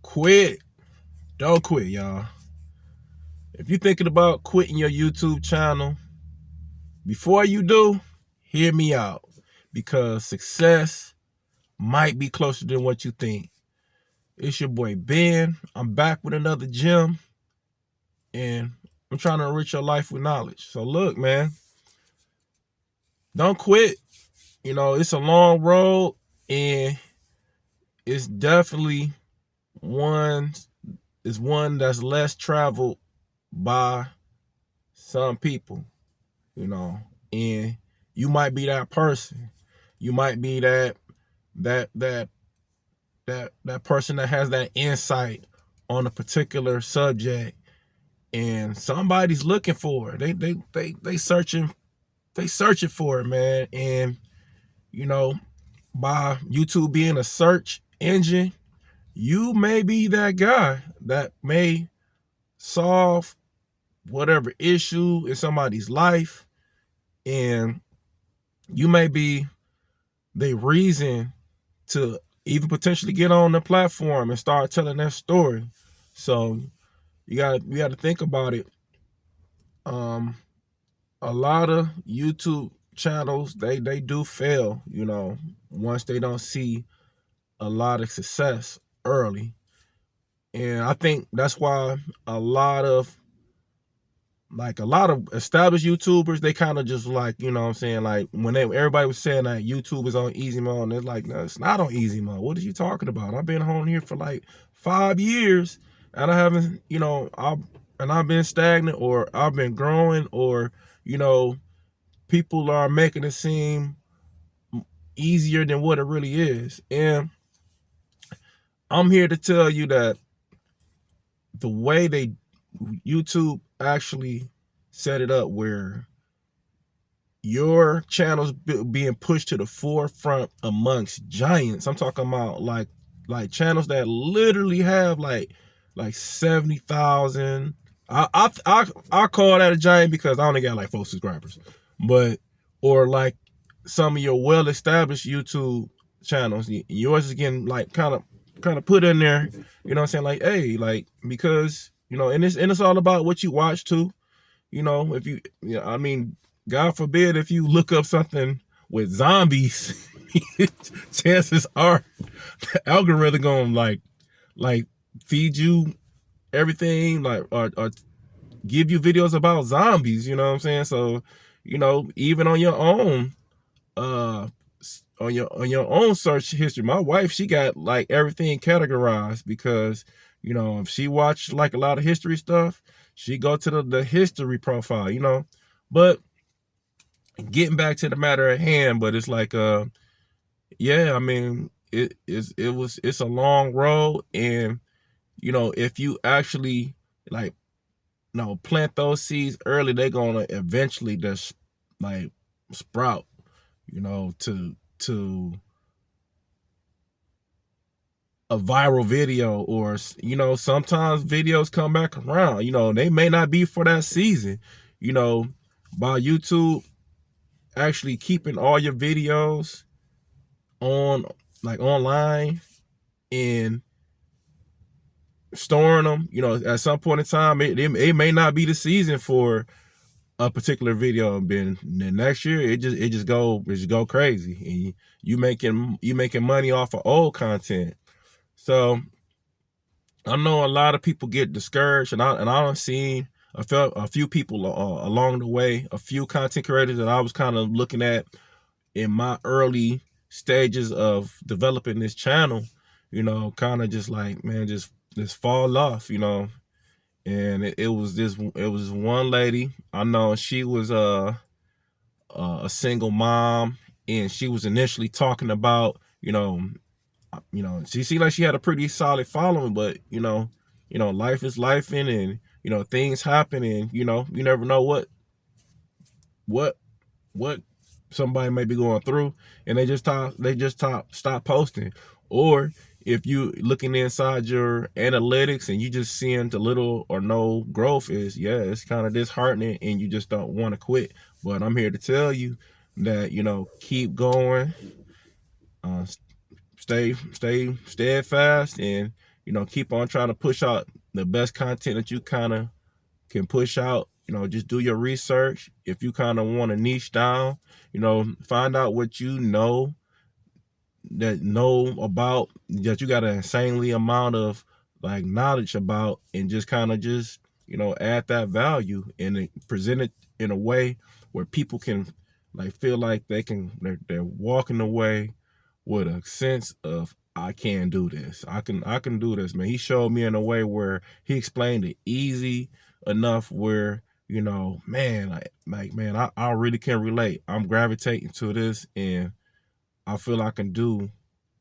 Quit. Don't quit, y'all. If you're thinking about quitting your YouTube channel, before you do, hear me out. Because success might be closer than what you think. It's your boy Ben. I'm back with another gem. And I'm trying to enrich your life with knowledge. So look, man, don't quit. It's a long road, and it's definitely one one that's less traveled by some people, and you might be that person. You might be that person that has that insight on a particular subject, and somebody's looking for it. They searching for it, man. And by YouTube being a search engine, you may be that guy that may solve whatever issue in somebody's life, and you may be the reason to even potentially get on the platform and start telling that story. So you gotta think about it. A lot of YouTube channels, they do fail, once they don't see a lot of success early. And I think that's why a lot of established YouTubers, they kind of just like, what I'm saying, like when everybody was saying that YouTube is on easy mode, and it's like, no, it's not on easy mode. What are you talking about? I've been on here for like 5 years, and I haven't, I've been stagnant, or I've been growing, or people are making it seem easier than what it really is. And I'm here to tell you that the way YouTube actually set it up, where your channel's being pushed to the forefront amongst giants. I'm talking about like channels that literally have like 70,000. I call that a giant because I only got like 4 subscribers, but or like some of your well-established YouTube channels, yours is getting like kind of put in there. You know what I'm saying? Like, hey, like, because and it's all about what you watch too. If you, I mean, God forbid if you look up something with zombies, chances are the algorithm gonna like feed you everything, like or give you videos about zombies. You know what I'm saying? So, even on your own, on your own search history, my wife, she got like everything categorized, because if she watched like a lot of history stuff, she go to the history profile. But getting back to the matter at hand, but it's like yeah, I mean, it's a long road. And if you actually like plant those seeds early, they're gonna eventually just like sprout, to a viral video. Or sometimes videos come back around, they may not be for that season. By YouTube actually keeping all your videos on like online and storing them, at some point in time, it may not be the season for a particular video, and then the next year it just go crazy, and you making money off of old content. So I know a lot of people get discouraged, and I don't see a few people along the way, a few content creators that I was kind of looking at in my early stages of developing this channel, kind of just like, man, just fall off. And it was one lady I know. She was a single mom, and she was initially talking about, she seemed like she had a pretty solid following, but life is life, and things happen, and you never know what somebody may be going through, and they just stop posting. Or if you looking inside your analytics and you just seeing the little or no growth, is, yeah, it's kind of disheartening, and you just don't want to quit. But I'm here to tell you that keep going, stay steadfast, and keep on trying to push out the best content that you kind of can push out. Just do your research. If you kind of want to niche down, find out what know about, that you got an insanely amount of like knowledge about, and just kind of just add that value and present it in a way where people can like feel like they're walking away with a sense of, I can do this. I can do this, man. He showed me in a way where he explained it easy enough where man, man, I really can relate. I'm gravitating to this, and I feel I can do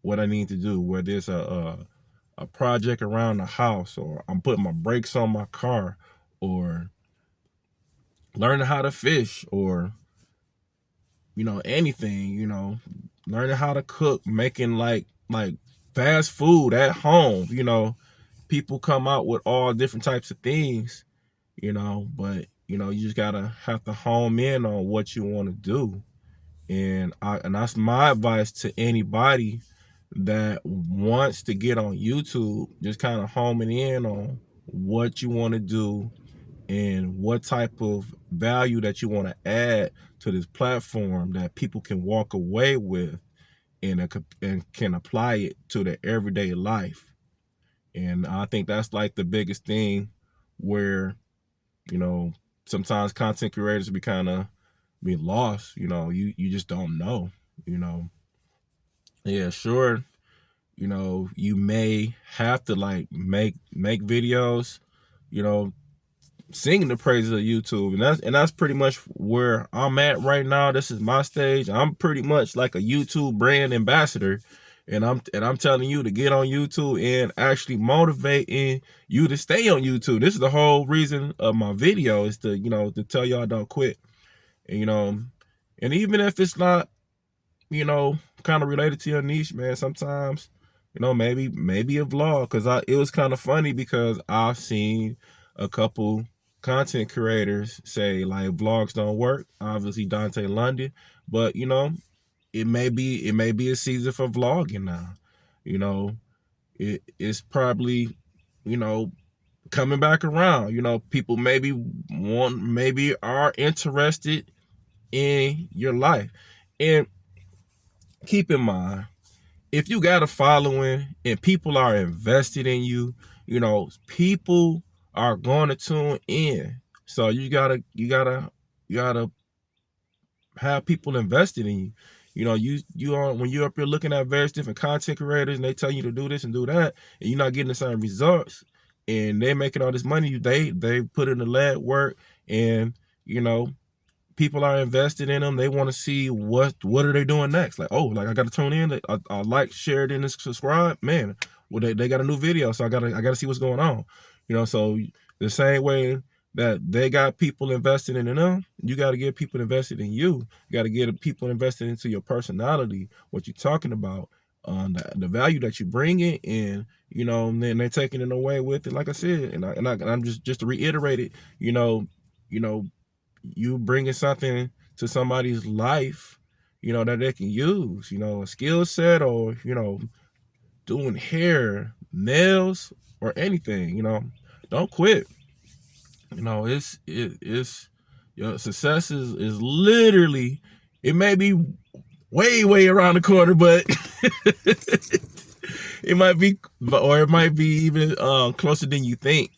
what I need to do. Whether it's a project around the house, or I'm putting my brakes on my car, or learning how to fish, or anything, learning how to cook, making like fast food at home. People come out with all different types of things, but you just gotta have to home in on what you want to do. And that's my advice to anybody that wants to get on YouTube. Just kind of homing in on what you want to do and what type of value that you want to add to this platform that people can walk away with, and can apply it to their everyday life. And I think that's like the biggest thing, where sometimes content creators be lost. You just don't know. Yeah, sure. You may have to like make videos, singing the praises of YouTube, and that's pretty much where I'm at right now. This is my stage. I'm pretty much like a YouTube brand ambassador, and I'm telling you to get on YouTube and actually motivating you to stay on YouTube. This is the whole reason of my video, is to to tell y'all don't quit. And and even if it's not kind of related to your niche, man, sometimes maybe a vlog, because it was kind of funny, because I've seen a couple content creators say like vlogs don't work. Obviously Dante London, but it may be a season for vlogging now. It's probably coming back around. People maybe are interested in your life. And keep in mind, if you got a following and people are invested in you, people are going to tune in. So you gotta have people invested in you. You are, when you're up here looking at various different content creators and they tell you to do this and do that, and you're not getting the same results, and they're making all this money, they put in the lead work, and people are invested in them. They want to see what are they doing next. Like, oh, like I got to tune in. I like, share it, and subscribe. Man, well, they got a new video, so I gotta see what's going on. So the same way that they got people invested in them, you got to get people invested in you. You got to get people invested into your personality, what you're talking about, the value that you bring in, and and then they're taking it away with it. Like I said, and I'm just to reiterate it. You bringing something to somebody's life, that they can use, a skill set, or, doing hair, nails, or anything, don't quit. It's your success is literally, it may be way around the corner, but it might be, or it might be even closer than you think,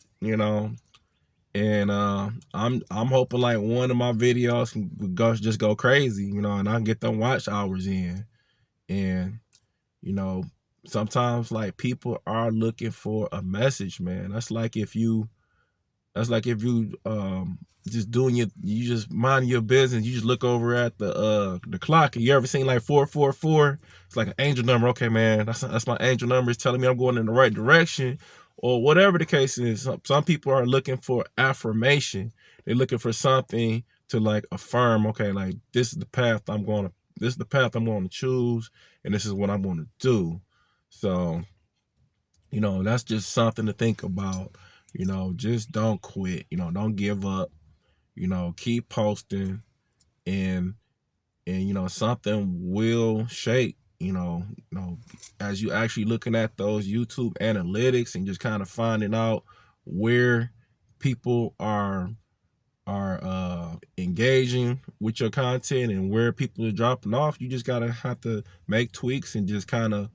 And I'm hoping like one of my videos can just go crazy, and I can get them watch hours in. And sometimes like people are looking for a message, man. That's like if you just you just mind your business. You just look over at the clock, and you ever seen like 444? It's like an angel number. Okay, man, that's my angel number. It's telling me I'm going in the right direction, or whatever the case is. Some people are looking for affirmation. They're looking for something to like affirm. Okay, like this is the path I'm going to choose, and this is what I'm going to do. So, that's just something to think about. Just don't quit. Don't give up. Keep posting, and something will shake. as you actually looking at those YouTube analytics and just kind of finding out where people are engaging with your content and where people are dropping off, you just gotta have to make tweaks and just kind of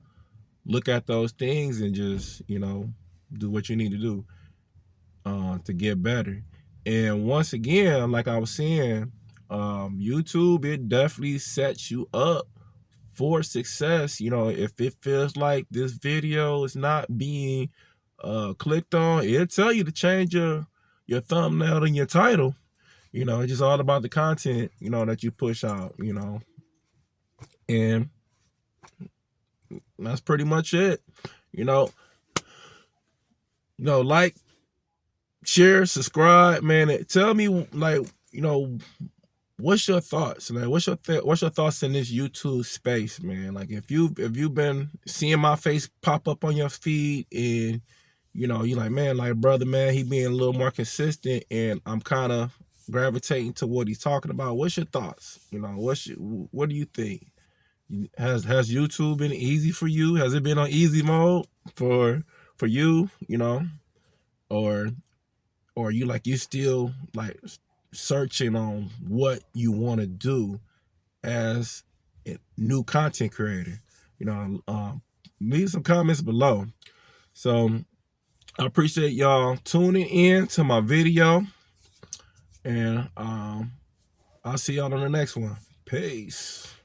look at those things and just do what you need to do to get better. And once again, like I was saying, YouTube, it definitely sets you up for success. If it feels like this video is not being clicked on, it'll tell you to change your thumbnail and your title. It's just all about the content, that you push out, and that's pretty much it. Like, share, subscribe, man. Tell me, like, what's your thoughts? Like, what's your thoughts in this YouTube space, man? Like, if you've been seeing my face pop up on your feed and you're like, man, like, brother, man, he being a little more consistent, and I'm kind of gravitating to what he's talking about. What's your thoughts? What do you think? Has YouTube been easy for you? Has it been on easy mode for you? Or you still like searching on what you want to do as a new content creator? Leave some comments below. So I appreciate y'all tuning in to my video, and I'll see y'all on the next one. Peace.